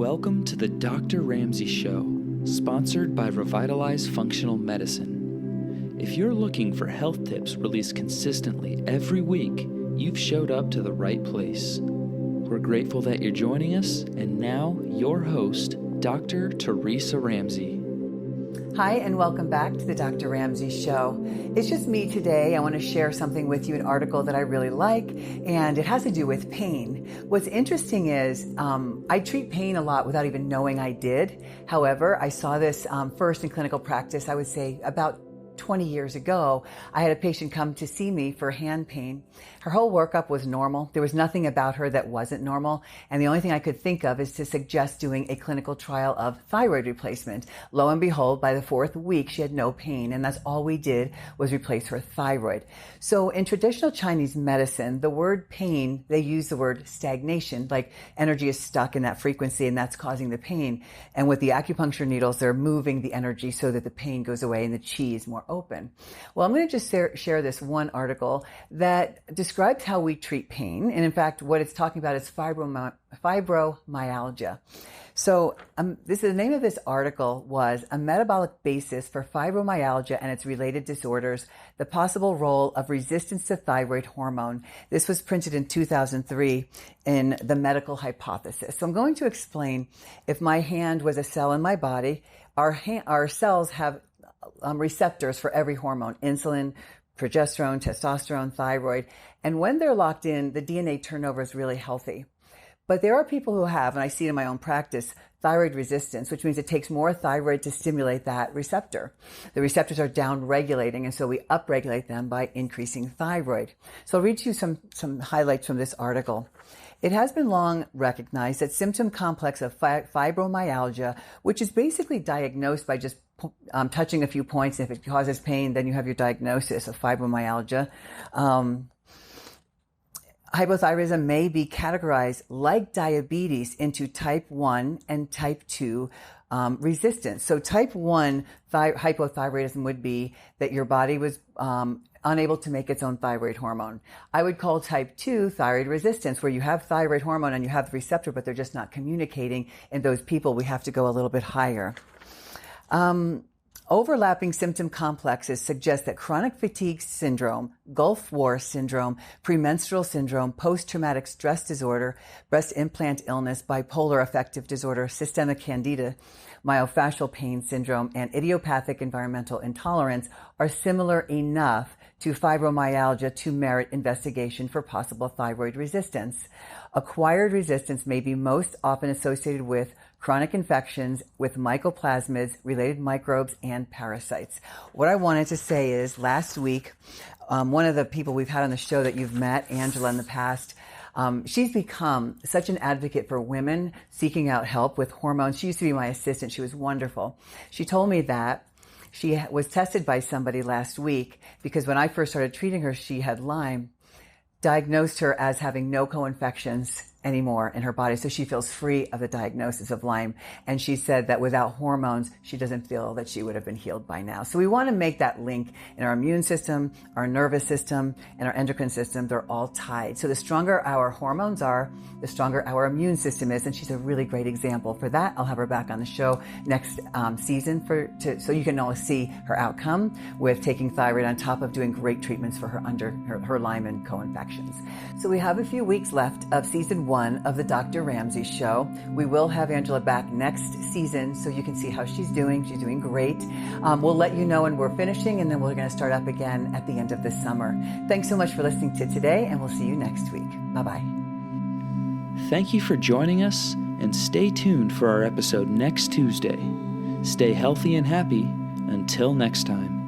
Welcome to the Dr. Ramsey Show, sponsored by Revitalize Functional Medicine. If you're looking for health tips released consistently every week, you've showed up to the right place. We're grateful that you're joining us, and now your host, Dr. Teresa Ramsey. Hi, and welcome back to the Dr. Ramsey Show. It's just me today. I want to share something with you, an article that I really like, and it has to do with pain. What's interesting is I treat pain a lot without even knowing I did. However, I saw this first in clinical practice, I would say about 20 years ago. I had a patient come to see me for hand pain. Her whole workup was normal. There was nothing about her that wasn't normal. And the only thing I could think of is to suggest doing a clinical trial of thyroid replacement. Lo and behold, by the 4th week, she had no pain. And that's all we did was replace her thyroid. So in traditional Chinese medicine, the word pain, they use the word stagnation, like energy is stuck in that frequency and that's causing the pain. And with the acupuncture needles, they're moving the energy so that the pain goes away and the chi is more open. Well, I'm going to just share this one article that describes how we treat pain. And in fact, what it's talking about is fibromyalgia. So the name of this article was A Metabolic Basis for Fibromyalgia and Its Related Disorders, the Possible Role of Resistance to Thyroid Hormone. This was printed in 2003 in The Medical Hypothesis. So I'm going to explain, if my hand was a cell in my body, our cells have receptors for every hormone: insulin, progesterone, testosterone, thyroid. And when they're locked in, the DNA turnover is really healthy. But there are people who have, and I see it in my own practice, thyroid resistance, which means it takes more thyroid to stimulate that receptor. The receptors are down-regulating, and so we upregulate them by increasing thyroid. So I'll read you some highlights from this article. It has been long recognized that symptom complex of fibromyalgia, which is basically diagnosed by just touching a few points. If it causes pain, then you have your diagnosis of fibromyalgia. Hypothyroidism may be categorized like diabetes into type 1 and type 2 resistance. So type 1 hypothyroidism would be that your body was unable to make its own thyroid hormone. I would call type 2 thyroid resistance, where you have thyroid hormone and you have the receptor, but they're just not communicating. In those people, we have to go a little bit higher. Overlapping symptom complexes suggest that chronic fatigue syndrome, Gulf War syndrome, premenstrual syndrome, post-traumatic stress disorder, breast implant illness, bipolar affective disorder, systemic candida, myofascial pain syndrome, and idiopathic environmental intolerance are similar enough to fibromyalgia to merit investigation for possible thyroid resistance. Acquired resistance may be most often associated with chronic infections with mycoplasmids, related microbes, and parasites. What I wanted to say is, last week, one of the people we've had on the show that you've met, Angela, in the past, she's become such an advocate for women seeking out help with hormones. She used to be my assistant. She was wonderful. She told me that she was tested by somebody last week because when I first started treating her, she had Lyme, diagnosed her as having no co-infections anymore in her body. So she feels free of the diagnosis of Lyme. And she said that without hormones, she doesn't feel that she would have been healed by now. So we want to make that link in our immune system, our nervous system, and our endocrine system. They're all tied. So the stronger our hormones are, the stronger our immune system is. And she's a really great example. For that, I'll have her back on the show next season so you can all see her outcome with taking thyroid on top of doing great treatments for her under her Lyme and co-infections. So we have a few weeks left of season 1 of the Dr. Ramsey Show. We will have Angela back next season so you can see how she's doing. She's doing great. We'll let you know when we're finishing, and then we're going to start up again at the end of this summer. Thanks so much for listening to today, and we'll see you next week. Bye-bye. Thank you for joining us, and stay tuned for our episode next Tuesday. Stay healthy and happy. Until next time.